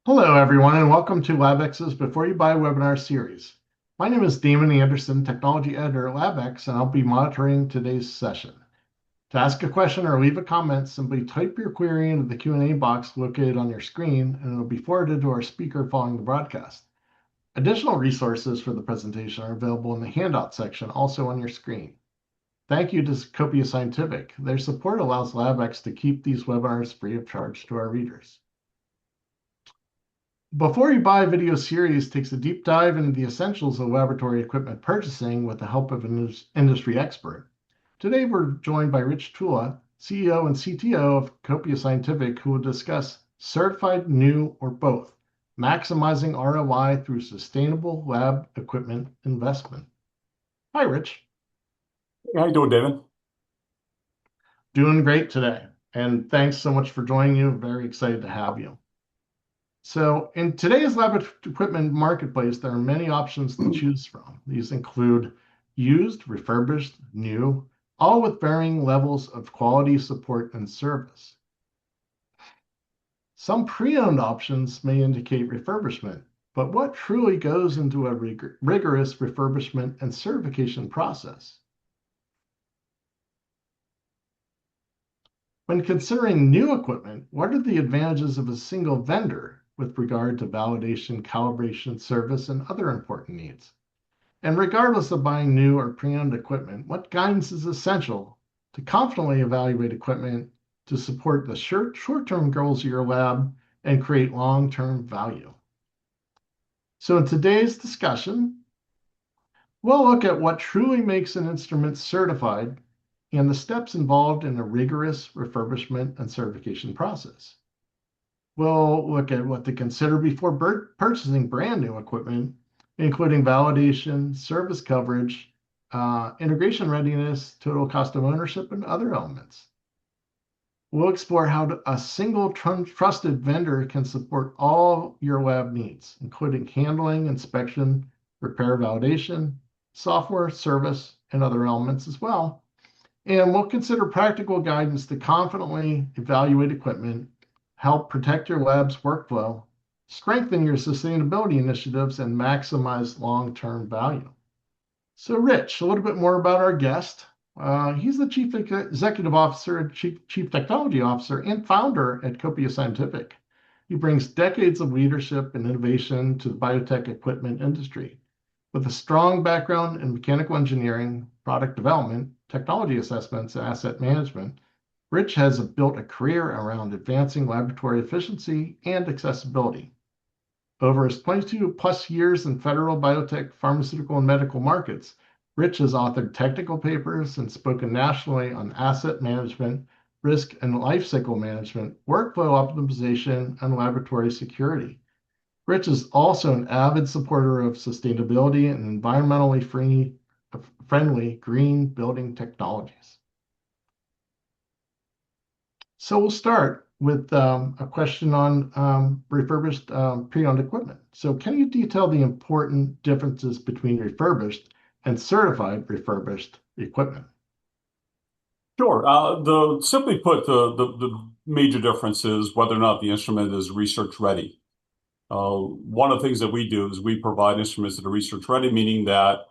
Hello, everyone, and welcome to LabX's Before You Buy webinar series. My name is Damon Anderson, Technology Editor at LabX, and I'll be monitoring today's session. To ask a question or leave a comment, simply type your query into the Q&A box located on your screen, and it'll be forwarded to our speaker following the broadcast. Additional resources for the presentation are available in the handout section, also on your screen. Thank you to Copia Scientific. Their support allows LabX to keep these webinars free of charge to our readers. Before You Buy video series takes a deep dive into the essentials of laboratory equipment purchasing with the help of an industry expert. Today, we're joined by Rich Tula, CEO and CTO of Copia Scientific, who will discuss certified, new, or both, maximizing ROI through sustainable lab equipment investment. Hi, Rich. How you doing, David? Doing great today. And thanks so much for joining you. Very excited to have you. So in today's lab equipment marketplace, there are many options to choose from. These include used, refurbished, new, all with varying levels of quality, support, and service. Some pre-owned options may indicate refurbishment, but what truly goes into a rigorous refurbishment and certification process? When considering new equipment, what are the advantages of a single vendor with regard to validation, calibration, service, and other important needs? And regardless of buying new or pre-owned equipment, what guidance is essential to confidently evaluate equipment to support the short-term goals of your lab and create long-term value? So in today's discussion, we'll look at what truly makes an instrument certified and the steps involved in a rigorous refurbishment and certification process. We'll look at what to consider before purchasing brand new equipment, including validation, service coverage, integration readiness, total cost of ownership, and other elements. We'll explore how a single trusted vendor can support all your lab needs, including handling, inspection, repair validation, software, service, and other elements as well. And we'll consider practical guidance to confidently evaluate equipment, help protect your lab's workflow, strengthen your sustainability initiatives, and maximize long-term value. So Rich, a little bit more about our guest. He's the Chief Executive Officer, Chief Technology Officer, and founder at Copia Scientific. He brings decades of leadership and innovation to the biotech equipment industry. With a strong background in mechanical engineering, product development, technology assessments, and asset management, Rich has built a career around advancing laboratory efficiency and accessibility. Over his 22 plus years in federal biotech, pharmaceutical, and medical markets, Rich has authored technical papers and spoken nationally on asset management, risk and lifecycle management, workflow optimization, and laboratory security. Rich is also an avid supporter of sustainability and environmentally friendly green building technologies. So we'll start with a question on refurbished pre-owned equipment. So can you detail the important differences between refurbished and certified refurbished equipment? Sure. Simply put, the major difference is whether or not the instrument is research ready. One of the things that we do is we provide instruments that are research ready, meaning that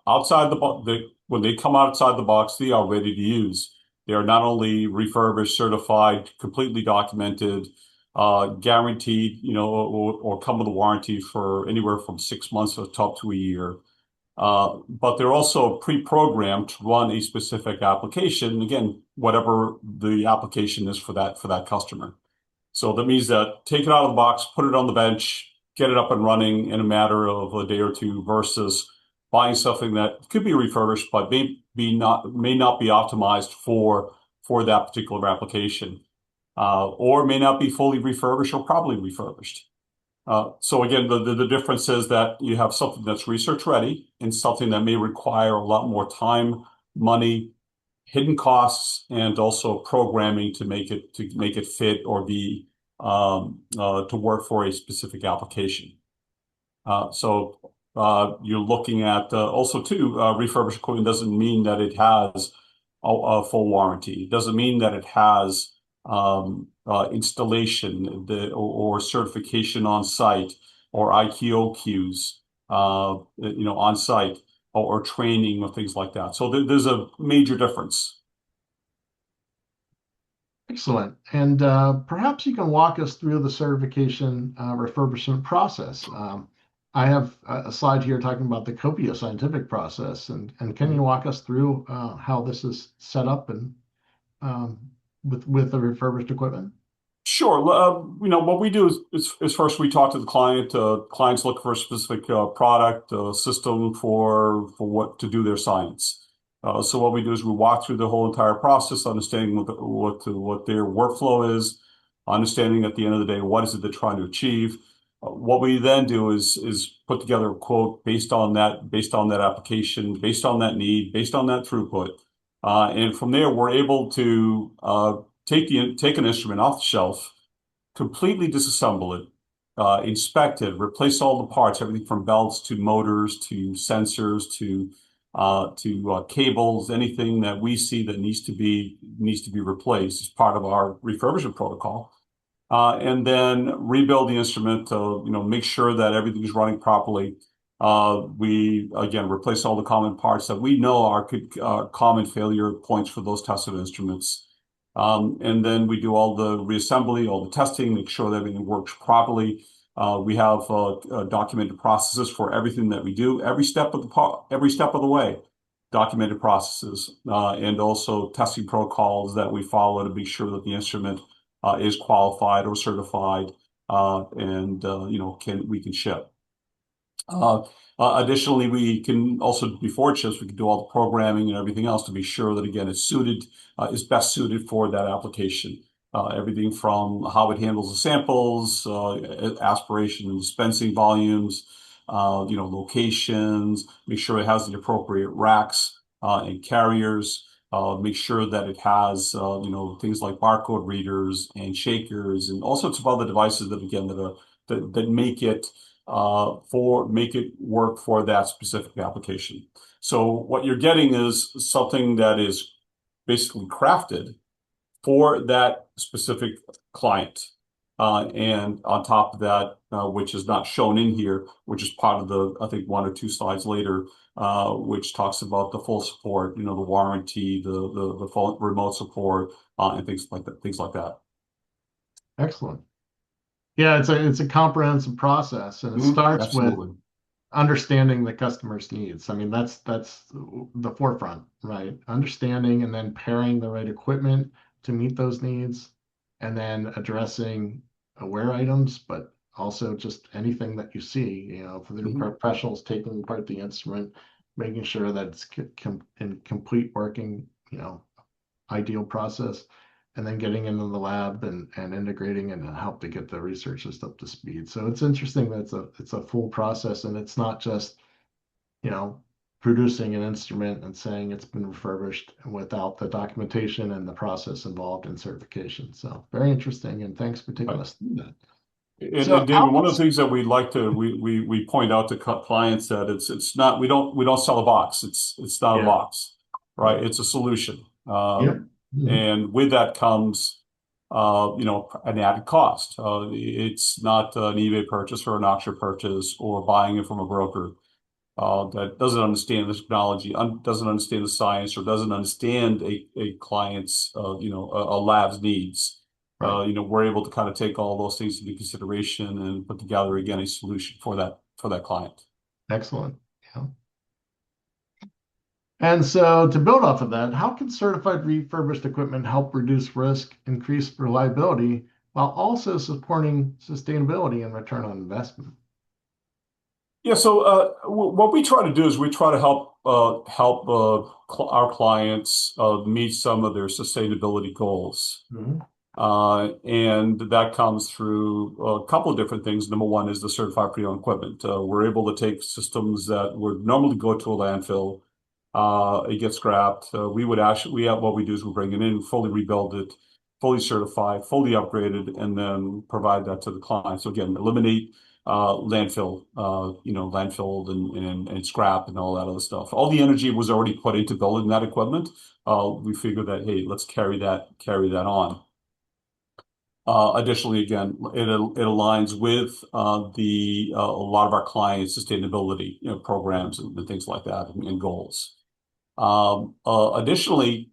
when they come outside the box, they are ready to use. They are not only refurbished, certified, completely documented, guaranteed, or come with a warranty for anywhere from 6 months up to a year. But they're also pre-programmed to run a specific application. Again, whatever the application is for that customer. So that means that take it out of the box, put it on the bench, get it up and running in a matter of a day or two versus buying something that could be refurbished but may not be optimized for that particular application, or may not be fully refurbished or probably refurbished. So again, the difference is that you have something that's research ready and something that may require a lot more time, money, hidden costs, and also programming to make it fit or be to work for a specific application. So you're looking at also too, refurbished equipment doesn't mean that it has a full warranty. It doesn't mean that it has installation, or certification on site, or IQOQs, on site, or training or things like that. So there's a major difference. Excellent. And perhaps you can walk us through the certification refurbishment process. I have a slide here talking about the COPIA scientific process, and can you walk us through how this is set up and um, with the refurbished equipment? Sure. What we do is first we talk to the client. Clients look for a specific product, system for what to do their science. So what we do is we walk through the whole entire process, understanding what their workflow is, understanding at the end of the day what is it they're trying to achieve. What we then do is put together a quote based on that application, based on that need, based on that throughput, and from there we're able to take an instrument off the shelf, completely disassemble it, inspect it, replace all the parts, everything from belts to motors to sensors to cables, anything that we see that needs to be replaced as part of our refurbishment protocol. And then rebuild the instrument to, make sure that everything is running properly. We again replace all the common parts that we know are common failure points for those types of instruments. And then we do all the reassembly, all the testing, make sure that everything works properly. We have documented processes for everything that we do, every step of the way, documented processes, and also testing protocols that we follow to be sure that the instrument is qualified or certified, and we can ship. Additionally, we can also, before it ships, we can do all the programming and everything else to be sure that, again, is best suited for that application. Everything from how it handles the samples, aspiration and dispensing volumes, locations, make sure it has the appropriate racks and carriers, make sure that it has, things like barcode readers and shakers and all sorts of other devices that, again, that make it work for that specific application. So what you're getting is something that is basically crafted for that specific client. And on top of that, which is not shown in here, which is part of the, I think, one or two slides later, which talks about the full support, the warranty, the full remote support, and things like that. Excellent. Yeah, it's a comprehensive process, and it starts with Absolutely. understanding the customer's needs. I mean, that's the forefront, right? Understanding and then pairing the right equipment to meet those needs, and then addressing aware items, but also just anything that you see, for the Mhm. professionals taking apart the instrument, making sure that it's in complete working, ideal process, and then getting into the lab and integrating and help to get the research just up to speed. So it's interesting that it's a full process, and it's not just, you know, producing an instrument and saying it's been refurbished without the documentation and the process involved in certification. So very interesting, and thanks for taking Right. us through that. And So how David, one of does the things that we point out to clients that it's not, we don't sell a box. It's not a yeah, box, right? right. It's a solution. Yep. Mhm. And with that comes an added cost. It's not an eBay purchase or an auction purchase or buying it from a broker that doesn't understand the technology, doesn't understand the science, or doesn't understand a client's, a lab's needs. Right. We're able to kind of take all those things into consideration and put together again a solution for that client. Excellent. Yeah. And so to build off of that, how can certified refurbished equipment help reduce risk, increase reliability, while also supporting sustainability and return on investment? Yeah, so what we try to do is we try to help our clients meet some of their sustainability goals. Mhm. And that comes through a couple of different things. Number one is the certified pre-owned equipment. We're able to take systems that would normally go to a landfill. It gets scrapped. What we do is we bring it in, fully rebuild it, fully certified, fully upgraded, and then provide that to the client. So again, eliminate landfill and scrap and all that other stuff. All the energy was already put into building that equipment. We figured that, hey, let's carry that on. Additionally, again, it aligns with a lot of our clients' sustainability, programs and things like that and goals. Additionally,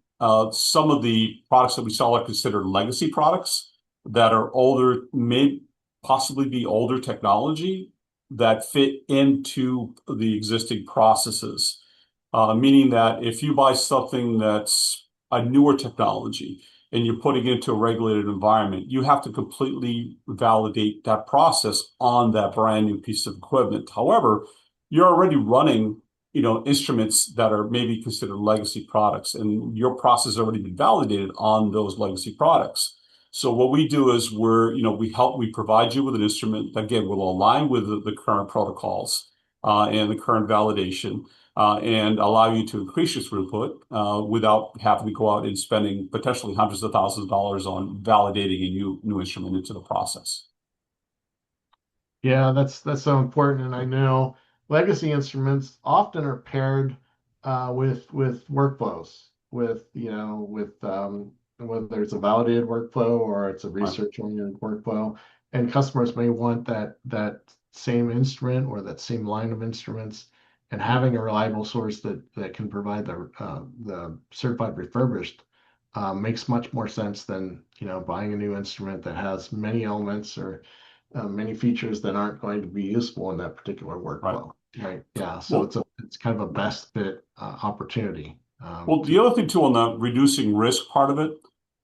some of the products that we sell are considered legacy products that are older, may possibly be older technology that fit into the existing processes. Meaning that if you buy something that's a newer technology and you're putting it into a regulated environment, you have to completely validate that process on that brand new piece of equipment. However, you're already running, instruments that are maybe considered legacy products, and your process has already been validated on those legacy products. So what we do is we provide you with an instrument that, again, will align with the current protocols and the current validation, and allow you to increase your throughput without having to go out and spending potentially hundreds of thousands of dollars on validating a new instrument into the process. Yeah, that's so important. And I know legacy instruments often are paired with workflows, with whether it's a validated workflow or it's a Right, research-oriented workflow. And customers may want that same instrument or that same line of instruments, and having a reliable source that can provide the certified refurbished makes much more sense than buying a new instrument that has many elements or many features that aren't going to be useful in that particular right. workflow. Right. Yeah. So Well, it's kind of a best fit opportunity the other thing too on the reducing risk part of it,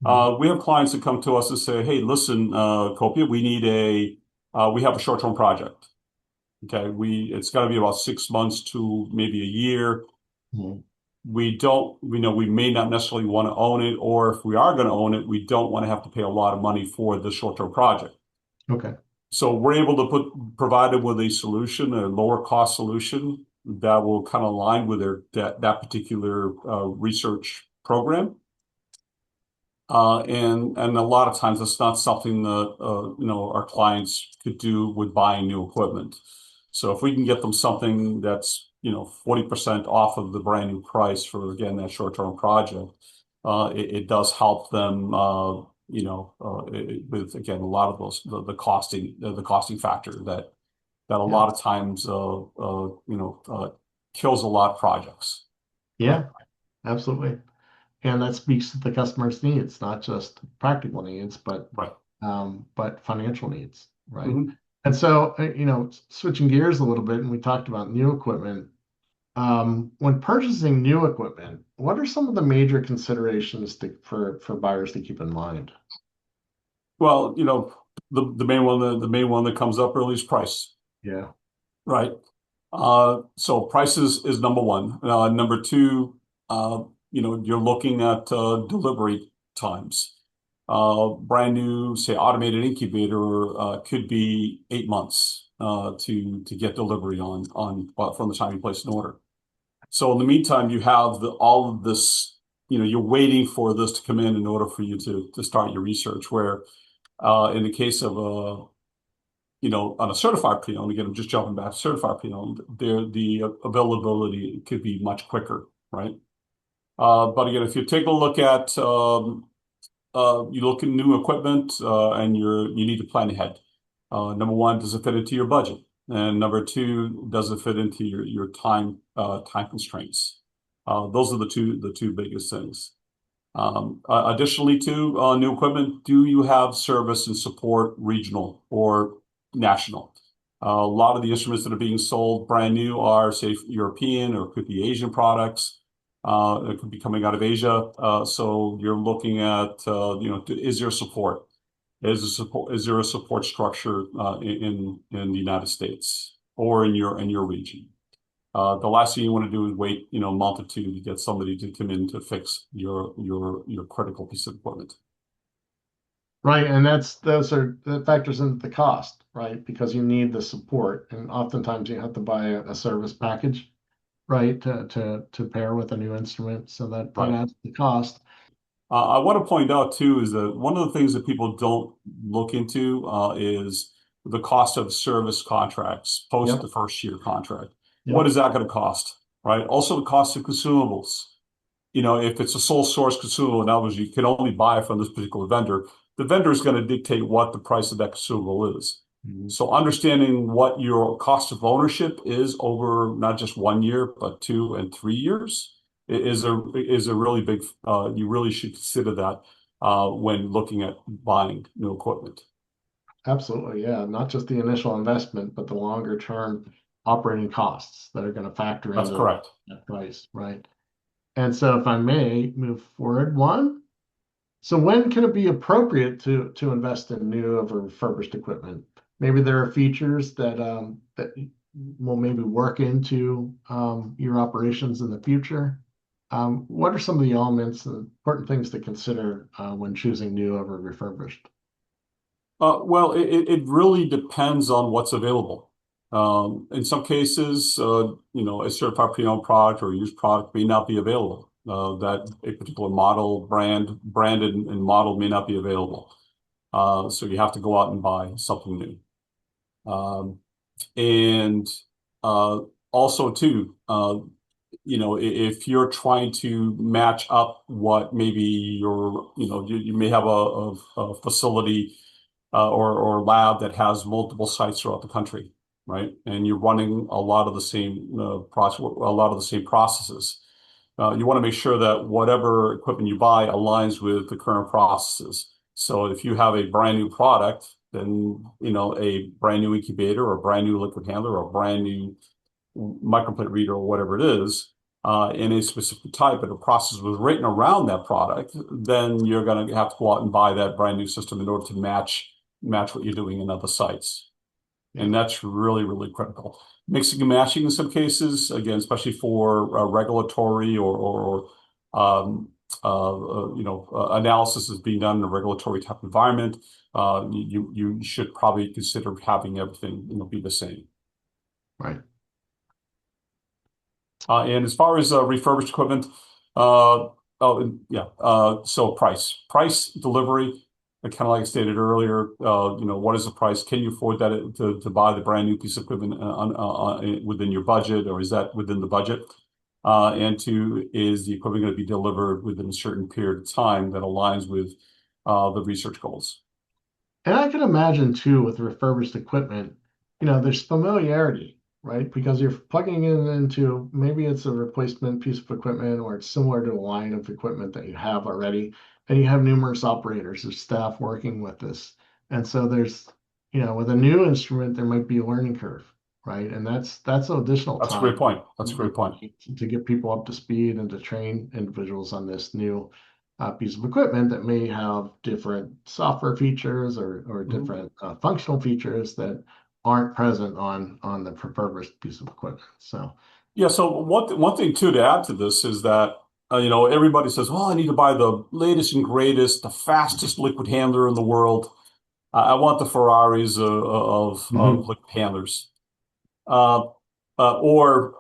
Mhm. we have clients that come to us and say, "Hey, listen, Copia, we have a short-term project. Okay, it's got to be about 6 months to maybe a year. Mhm. We may not necessarily want to own it, or if we are going to own it, we don't want to have to pay a lot of money for the short-term project. Okay. So we're able to provide them with a solution, a lower cost solution that will kind of align with that particular research program. And a lot of times it's not something that our clients could do with buying new equipment. So if we can get them something that's 40% off of the brand new price for, again, that short-term project, it does help them with, again, a lot of those the costing factor that a Yeah. lot of times kills a lot of projects. Right. Yeah. Absolutely. And that speaks to the customer's needs, not just practical needs, Right. but financial needs. Right. Mhm. And so, switching gears a little bit, and we talked about new equipment. When purchasing new equipment, what are some of the major considerations for buyers to keep in mind? Well, the main one that comes up early is price, Yeah. right? So price is number one. Number two, you're looking at delivery times. Brand new, say, automated incubator could be 8 months to get delivery from the time you place an order. So in the meantime, you have all of this. You're waiting for this to come in order for you to start your research. Where in the case of on a certified pre-owned, again, I'm just jumping back to certified pre-owned, the availability could be much quicker, right? But again, if you take a look at you look at new equipment and you need to plan ahead. Number one, does it fit into your budget? And number two, does it fit into your time constraints? Those are the two biggest things. Additionally, to new equipment, do you have service and support regional or national? A lot of the instruments that are being sold brand new are, say, European or could be Asian products. It could be coming out of Asia. So you're looking at, is there support? Is there a support structure in the United States or in your region? The last thing you want to do is wait, a month or two to get somebody to come in to fix your critical piece of equipment. Right, and that factors into the cost, right? Because you need the support, and oftentimes you have to buy a service package, right, to pair with a new instrument. So that Right. adds to the cost. I want to point out too is that one of the things that people don't look into is the cost of service contracts post Yep, the first year contract. What yep, is that going to cost? Right. Also, the cost of consumables. If it's a sole source consumable, in other words, you can only buy from this particular vendor, the vendor is going to dictate what the price of that consumable is. Mhm. So understanding what your cost of ownership is over not just 1 year, but 2 and 3 years is a really big, you really should consider that when looking at buying new equipment. Absolutely, yeah. Not just the initial investment, but the longer term operating costs that are going to factor That's into correct. that price, right? And so if I may move forward one, so when can it be appropriate to invest in new or refurbished equipment? Maybe there are features that will maybe work into your operations in the future. What are some of the elements and important things to consider when choosing new over refurbished? Well, it really depends on what's available. In some cases, a certified pre-owned product or a used product may not be available. That a particular model, branded and model may not be available. So you have to go out and buy something new. Um, and also too, if you're trying to match up what maybe you may have a facility or lab that has multiple sites throughout the country, right? And you're running a lot of the same processes. You want to make sure that whatever equipment you buy aligns with the current processes. So if you have a brand new product, then a brand new incubator or a brand new liquid handler or a brand new microplate reader or whatever it is, in a specific type, and the process was written around that product, then you're going to have to go out and buy that brand new system in order to match what you're doing in other sites. Yeah, And that's really, really critical. Mixing and matching in some cases, again, especially for regulatory or analysis is being done in a regulatory type environment. You should probably consider having everything be the same. right. And as far as refurbished equipment, uh, yeah, so price, delivery, kind of like I stated earlier, what is the price? Can you afford that to buy the brand new piece of equipment within your budget, or is that within the budget? And two, is the equipment going to be delivered within a certain period of time that aligns with the research goals? And I can imagine too with refurbished equipment, there's familiarity, right? Because you're plugging it into maybe it's a replacement piece of equipment or it's similar to a line of equipment that you have already, and you have numerous operators or staff working with this. And so with a new instrument, there might be a learning curve, right? And that's additional That's a great time point. That's a great point. to get people up to speed and to train individuals on this new piece of equipment that may have different software features or Mhm. different functional features that aren't present on the refurbished piece of equipment. So, Yeah, so one thing too to add to this is that everybody says, "Oh, I need to buy the latest and greatest, the fastest liquid handler in the world. I want the Ferraris of mhm. liquid handlers." Uh, or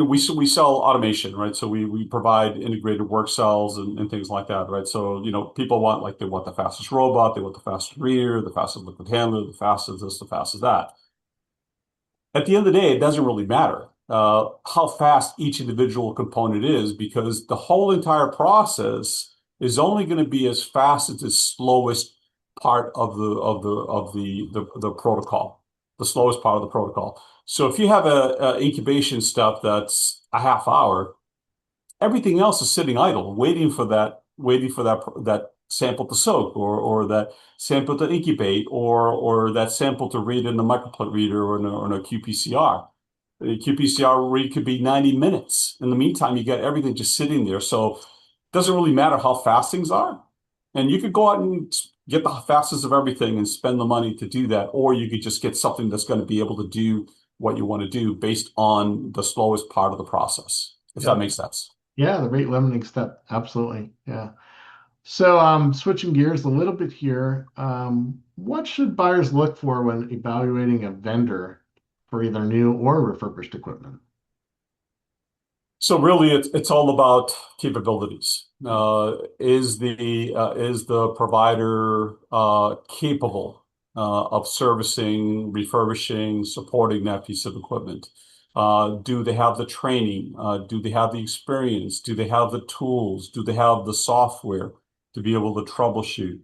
we sell automation, right? So we provide integrated work cells and things like that, right? So people they want the fastest robot, they want the fastest reader, the fastest liquid handler, the fastest this, the fastest that. At the end of the day, it doesn't really matter how fast each individual component is, because the whole entire process is only going to be as fast as the slowest part of the protocol, the slowest part of the protocol. So if you have a incubation step that's a half hour, everything else is sitting idle, waiting for that sample to soak, or that sample to incubate, or that sample to read in the microplate reader or in a qPCR. The qPCR read could be 90 minutes. In the meantime, you got everything just sitting there. So it doesn't really matter how fast things are. And you could go out and get the fastest of everything and spend the money to do that, or you could just get something that's going to be able to do what you want to do based on the slowest part of the process, if that Yep. makes sense. Yeah, the rate limiting step. Absolutely. Yeah. So, switching gears a little bit here, what should buyers look for when evaluating a vendor for either new or refurbished equipment? So really, it's all about capabilities. Is the provider capable of servicing, refurbishing, supporting that piece of equipment? Do they have the training? Do they have the experience? Do they have the tools? Do they have the software to be able to troubleshoot?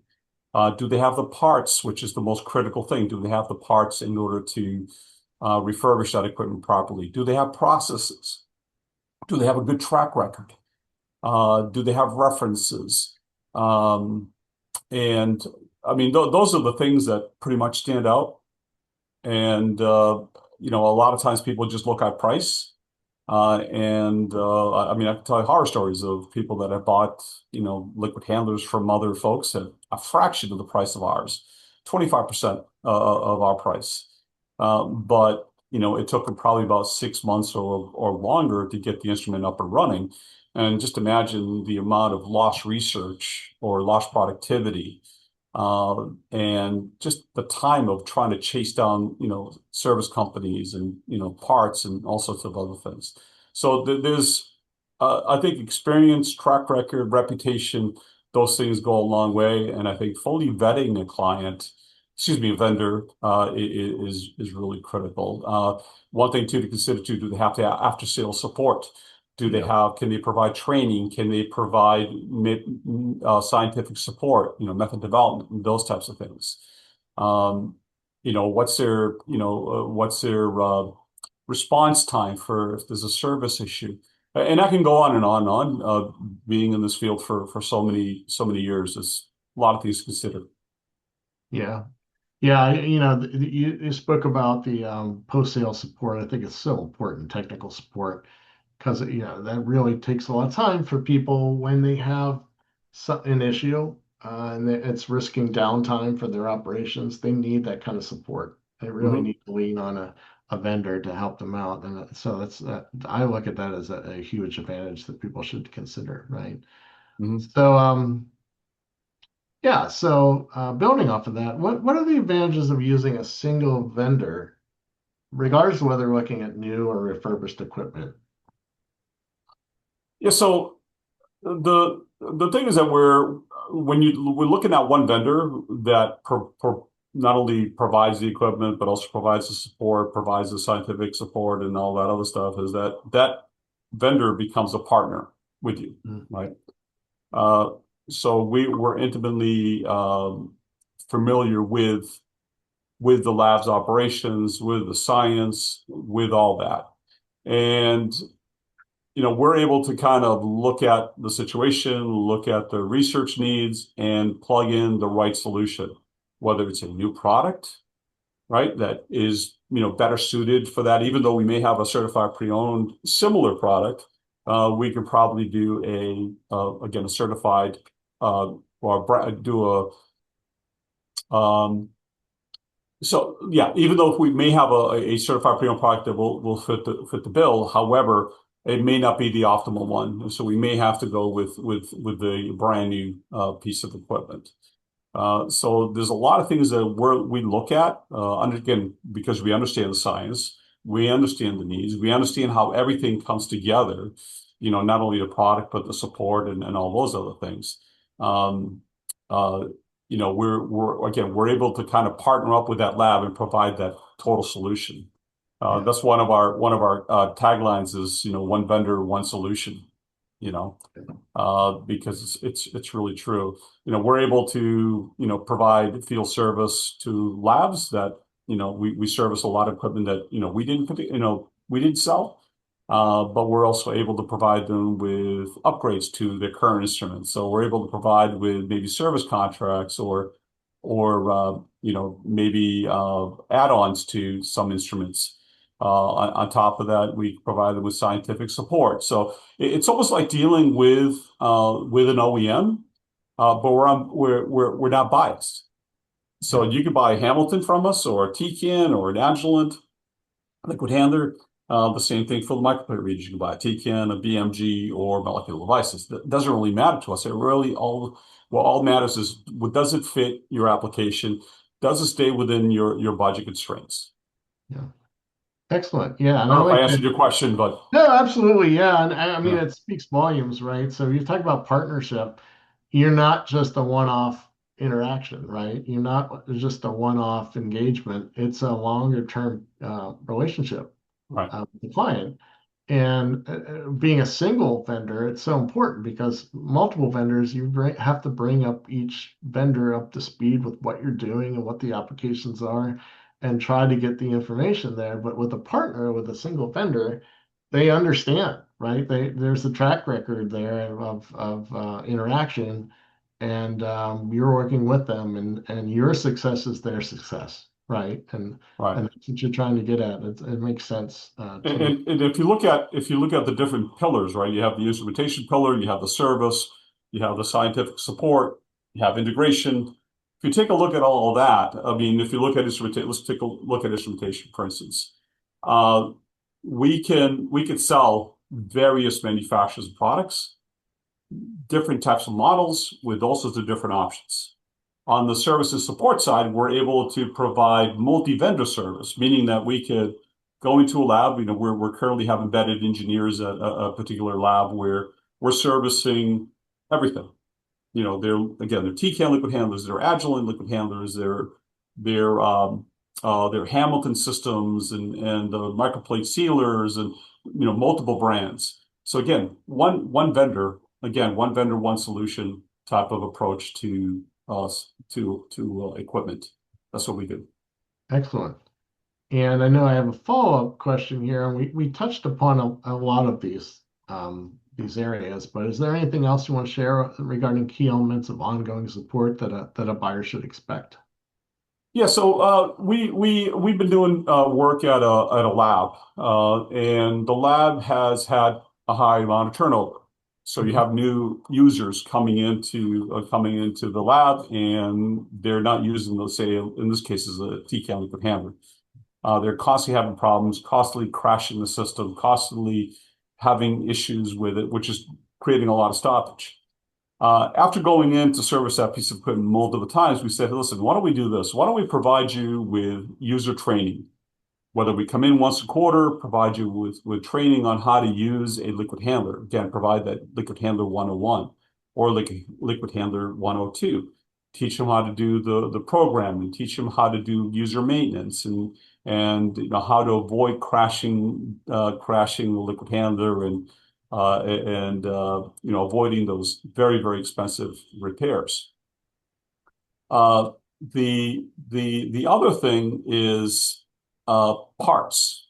Do they have the parts, which is the most critical thing? Do they have the parts in order to refurbish that equipment properly? Do they have processes? Do they have a good track record? Do they have references? Um, and I mean, th those are the things that pretty much stand out. And a lot of times people just look at price. I mean, I can tell you horror stories of people that have bought, liquid handlers from other folks at a fraction of the price of ours, 25% of our price. But it took them probably about 6 months or longer to get the instrument up and running. And just imagine the amount of lost research or lost productivity, and just the time of trying to chase down, service companies and, parts and all sorts of other things. So there's, I think, experience, track record, reputation, those things go a long way. And I think fully vetting a client, excuse me, a vendor, is really critical. One thing too to consider too, do they have to have after sales support? Yeah. Can they provide training? Can they provide scientific support, method development, those types of things? Um, what's their response time for if there's a service issue? And I can go on and on and on. Being in this field for so many years, there's a lot of things to consider. Yeah. Yeah, you spoke about the post-sale support. I think it's so important, technical support, because that really takes a lot of time for people when they have an issue, and it's risking downtime for their operations. They need that kind of support. They really Hmm. need to lean on a vendor to help them out, and so I look at that as a huge advantage that people should consider, right? Hmm. So yeah, so building off of that, what are the advantages of using a single vendor, regardless of whether we're looking at new or refurbished equipment? Yeah. So the thing is that we're looking at one vendor that not only provides the equipment but also provides the support, provides the scientific support, and all that other stuff. Is that vendor becomes a partner with you, Mm. right? Uh, so we're intimately familiar with the lab's operations, with the science, with all that, and we're able to kind of look at the situation, look at the research needs, and plug in the right solution, whether it's a new product, right, that is, better suited for that. Even though we may have a certified pre-owned similar product, we could probably do again, a certified, or do so yeah, even though if we may have a certified pre-owned product that will fit the bill, however, it may not be the optimal one. So we may have to go with the brand new piece of equipment. So there's a lot of things that we look at, again, because we understand the science, we understand the needs, we understand how everything comes together. Not only the product but the support and all those other things. Um, uh, we're able to kind of partner up with that lab and provide that total solution. Yeah, That's one of our taglines is, one vendor, one solution. You know, because it's really true. We're able to, provide field service to labs that, we service a lot of equipment that, we didn't sell. But we're also able to provide them with upgrades to their current instruments. So we're able to provide with maybe service contracts or maybe add-ons to some instruments. On top of that, we provide them with scientific support. So it's almost like dealing with an OEM, but we're not biased. So yeah, you can buy a Hamilton from us, or a Tecan, or an Agilent liquid handler. The same thing for the microplate readers. You can buy a Tecan, a BMG, or molecular devices. That doesn't really matter to us. What all matters is, does it fit your application? Does it stay within your budget constraints? yeah. Excellent. Yeah, I and I don't know if I like answered that. your question, but No, absolutely. Yeah, and I mean yeah, it speaks volumes, right? So you talk about partnership. You're not just a one-off interaction, right? You're not just a one-off engagement. It's a longer term relationship right. with the client. And being a single vendor, it's so important because multiple vendors, have to bring up each vendor up to speed with what you're doing and what the applications are and try to get the information there. But with a partner, with a single vendor, they understand, right? There's a track record there of interaction, and you're working with them, and your success is their success, right? Right. And that's what you're trying to get at. It makes sense to me. And if you look at the different pillars, right? You have the instrumentation pillar, you have the service, you have the scientific support, you have integration. If you take a look at all of that, I mean, if you look at instrumentation, let's take a look at instrumentation, for instance. Uh, we can sell various manufacturers of products, different types of models with all sorts of different options. On the service and support side, we're able to provide multi-vendor service, meaning that we could go into a lab. We're currently have embedded engineers at a particular lab where we're servicing everything. They're TCAN liquid handlers, they're Agilent liquid handlers, they're Hamilton systems and microplate sealers and multiple brands. So again, one vendor, one solution type of approach to equipment. That's what we do. Excellent. And I know I have a follow-up question here, and we touched upon a lot of these areas, but is there anything else you want to share regarding key elements of ongoing support that a buyer should expect? Yeah, so we've been doing work at a lab, and the lab has had a high amount of turnover. So you Mhm. have new users coming into the lab, and they're not using, let's say, in this case, is a TCAN liquid handler. They're constantly having problems, constantly crashing the system, constantly having issues with it, which is creating a lot of stoppage. After going in to service that piece of equipment multiple times, we said, listen, why don't we do this? Why don't we provide you with user training? Whether we come in once a quarter, provide you with training on how to use a liquid handler. Again, provide that liquid handler 101 or liquid handler 102. Teach them how to do the programming, teach them how to do user maintenance and how to avoid crashing the liquid handler and avoiding those very, very expensive repairs. Uh, the other thing is parts.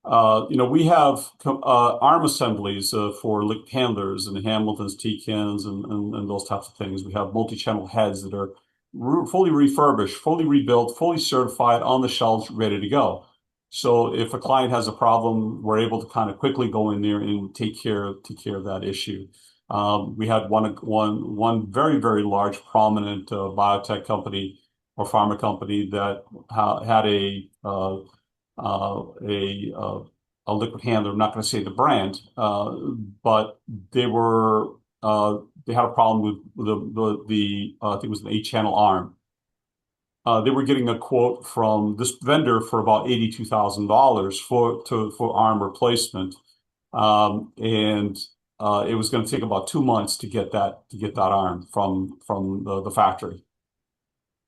We have arm assemblies for liquid handlers and Hamilton's TCANs and those types of things. We have multi-channel heads that are fully refurbished, fully rebuilt, fully certified on the shelves, ready to go. So if a client has a problem, we're able to kind of quickly go in there and take care of that issue. We had one very, very large, prominent biotech company or pharma company that had a liquid handler. I'm not going to say the brand, but they were they had a problem with the I think it was an 8-channel arm. They were getting a quote from this vendor for about $82,000 for arm replacement, and it was going to take about 2 months to get that arm from the factory.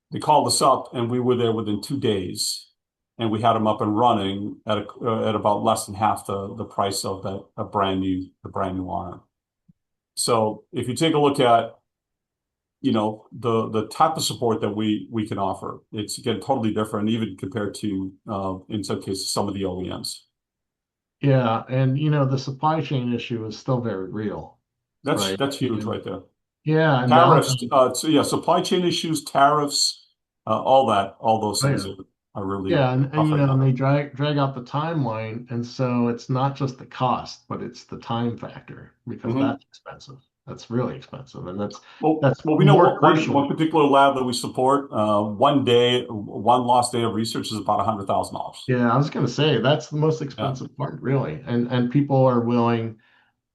They called us up, and we were there within 2 days, and we had them up and running at about less than half the price of a brand new arm. So if you take a look at the type of support that we can offer, it's again totally different, even compared to in some cases some of the OEMs. Yeah, and the supply chain issue is still very real, That's right? that's huge And right there. yeah, and Tariffs, so yeah, supply chain issues, tariffs, all those oh, things yeah. are really Yeah, and tough right and now. they drag out the timeline, and so it's not just the cost, but it's the time factor because Mhm. that's expensive. That's really expensive, and that's Well, that's well, we know more one crucial. particular lab that we support. One lost day of research is about $100,000. Yeah, I was going to say that's the most Yeah, expensive part, really, and people are willing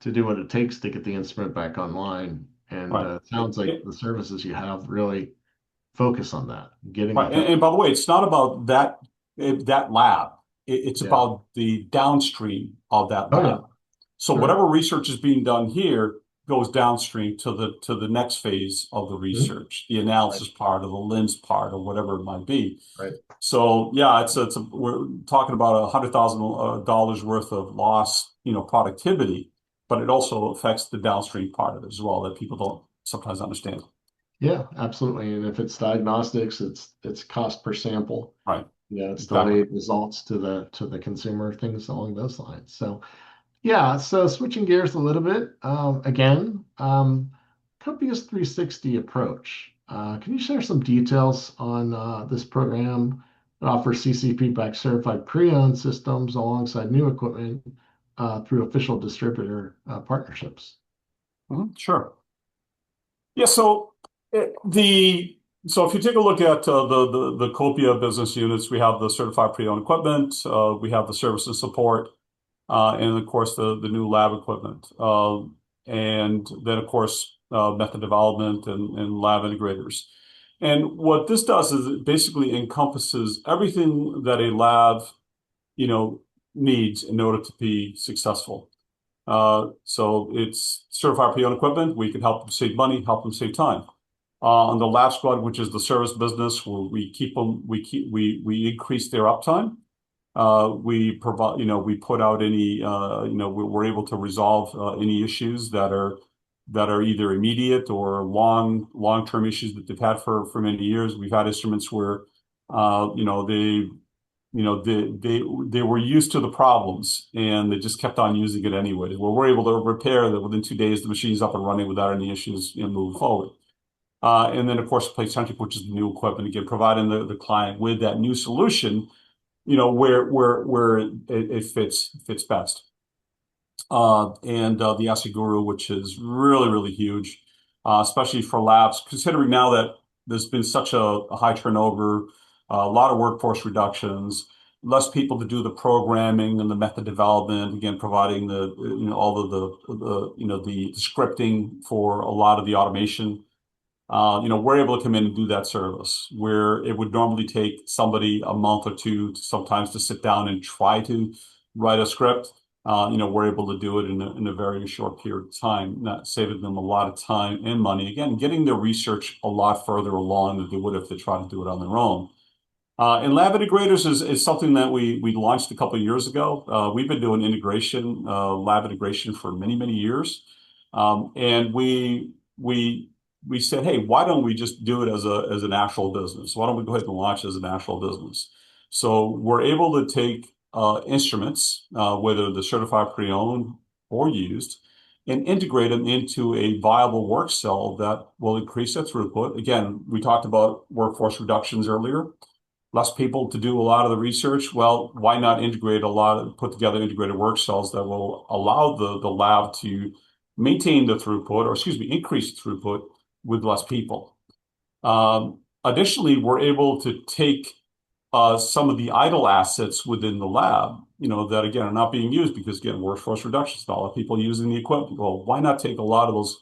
to do what it takes to get the instrument back online. And right. it sounds like the services you have really focus on that, getting Right. that And, back. and by the way, it's not about that lab. It's Yeah. about the downstream of that Oh yeah. lab. So Oh yeah. whatever research is being done here goes downstream to the next phase of the Mhm. research, the Right. analysis part or the lens part or whatever it might be. Right. So yeah, we're talking about $100,000 worth of lost, productivity, but it also affects the downstream part of it as well that people don't sometimes understand. Yeah, absolutely. And if it's diagnostics, it's cost per sample. Right. Yeah, it's Exactly. delayed results to the consumer, things along those lines. So yeah, so switching gears a little bit, again, Copia's 360 approach. Can you share some details on this program that offers CCP-backed certified pre-owned systems alongside new equipment through official distributor partnerships? Sure. Yeah, so if you take a look at the Copia business units, we have the certified pre-owned equipment, we have the service and support, and of course the new lab equipment, and then of course method development and lab integrators. And what this does is it basically encompasses everything that a lab, you know, needs in order to be successful. So it's certified pre-owned equipment. We can help them save money, help them save time. On the lab squad, which is the service business, where we keep them, we increase their uptime. We provide, we put out any, we're able to resolve any issues that are either immediate or long-term issues that they've had for many years. We've had instruments where, they were used to the problems and they just kept on using it anyway. Well, we're able to repair that within 2 days, the machine's up and running without any issues, moving forward. And then, of course, place-centric, which is the new equipment, again, providing the client with that new solution, where it fits best. And the Assay Guru, which is really, really huge, especially for labs, considering now that there's been such a high turnover, a lot of workforce reductions, less people to do the programming and the method development, again, providing all of the scripting for a lot of the automation. We're able to come in and do that service where it would normally take somebody a month or two sometimes to sit down and try to write a script. We're able to do it in a very short period of time, not saving them a lot of time and money. Again, getting their research a lot further along than they would if they try to do it on their own. And lab integrators is something that we launched a couple of years ago. We've been doing lab integration for many, many years. And we said, hey, why don't we just do it as an actual business? Why don't we go ahead and launch as an actual business? So we're able to take instruments, whether they're certified pre-owned or used, and integrate them into a viable work cell that will increase their throughput. Again, we talked about workforce reductions earlier. Less people to do a lot of the research. Well, why not put together integrated work cells that will allow the lab to maintain the throughput, or excuse me, increase throughput with less people. Additionally, we're able to take some of the idle assets within the lab, that again are not being used because again, workforce reductions, not a lot of people using the equipment. Well, why not take a lot of those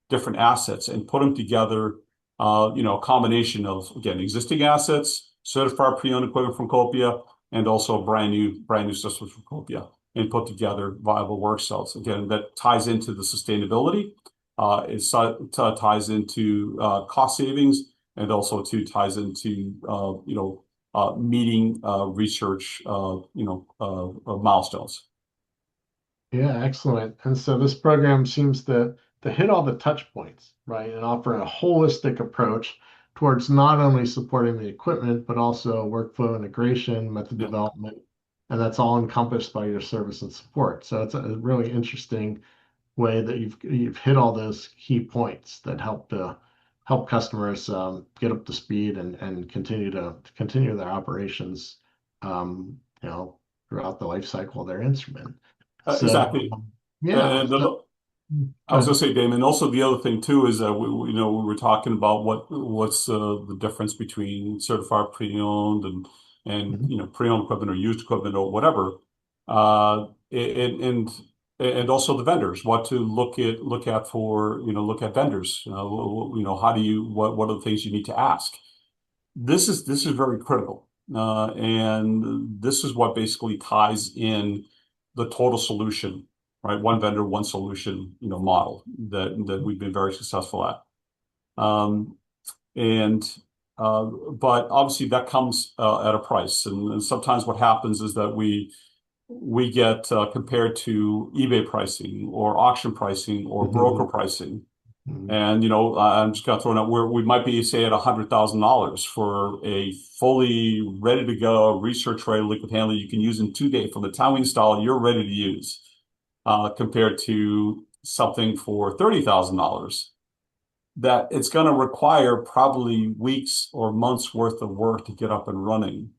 different assets and put them together, a combination of, again, existing assets, certified pre-owned equipment from Copia, and also brand new systems from Copia, and put together viable work cells. Again, that ties into the sustainability. Ties into cost savings, and also ties into meeting research milestones. Yeah, excellent. And so this program seems to hit all the touch points, right, and offer a holistic approach towards not only supporting the equipment, but also workflow integration, method Yeah, development, and that's all encompassed by your service and support. So it's a really interesting way that you've hit all those key points that help customers get up to speed and continue their operations, throughout the life cycle of their instrument. So, exactly. yeah. And So, I go was going ahead. to say, Damon, also the other thing too is that we were talking about what's the difference between certified pre-owned and Mhm. pre-owned equipment or used equipment or whatever, and also the vendors, what to look at for look at vendors. How do you what are the things you need to ask? This is very critical, and this is what basically ties in the total solution. right? One vendor, one solution, model that we've been very successful at. Um, and but obviously that comes at a price, and sometimes what happens is that we get compared to eBay pricing or auction pricing or broker Mhm. pricing. Mhm. And I'm just gonna throw it out where we might be, say, at $100,000 for a fully ready to go research ready liquid handler you can use in 2 days. From the time we install it, you're ready to use, compared to something for $30,000 that it's going to require probably weeks or months worth of work to get up and running.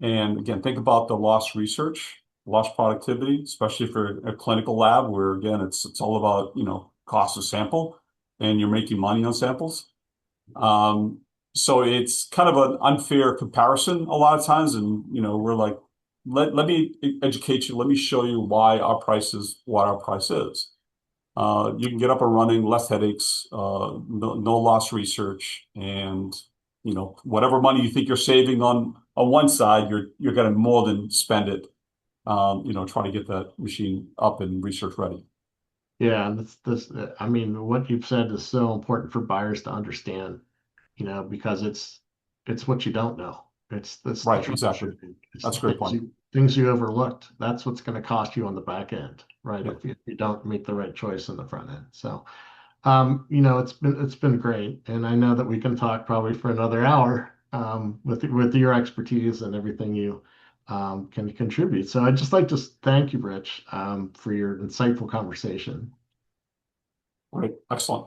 And again, think about the lost research, lost productivity, especially for a clinical lab where again it's all about cost of sample, and you're making money on samples. Um, so it's kind of an unfair comparison a lot of times, and we're like, let me educate you, let me show you why our price is what our price is. You can get up and running, less headaches, no lost research, and whatever money you think you're saving on one side, you're going to more than spend it, trying to get that machine up and research ready. Yeah, I mean, what you've said is so important for buyers to understand, because it's what you don't know. It's the Right, exactly. troubleshooting. It's That's the a great point. things you overlooked. That's what's going to cost you on the back end, right? Yeah. If you don't make the right choice in the front end. So, it's been great, and I know that we can talk probably for another hour, with your expertise and everything you can contribute. So I'd just like to thank you, Rich, for your insightful conversation. Great. Excellent.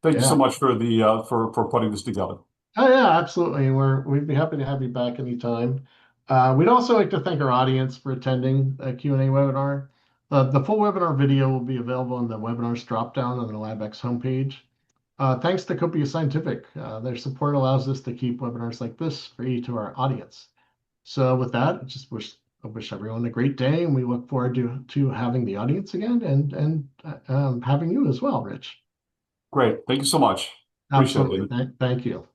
Thank you so Yeah. much for the for putting this together. Oh yeah, absolutely. We'd be happy to have you back anytime. We'd also like to thank our audience for attending the Q&A webinar. The full webinar video will be available in the webinars dropdown on the LabX homepage. Thanks to Copia Scientific. Their support allows us to keep webinars like this free to our audience. So with that, I wish everyone a great day, and we look forward to having the audience again, and having you as well, Rich. Great. Thank you so much. Appreciate Absolutely. it. Thank you.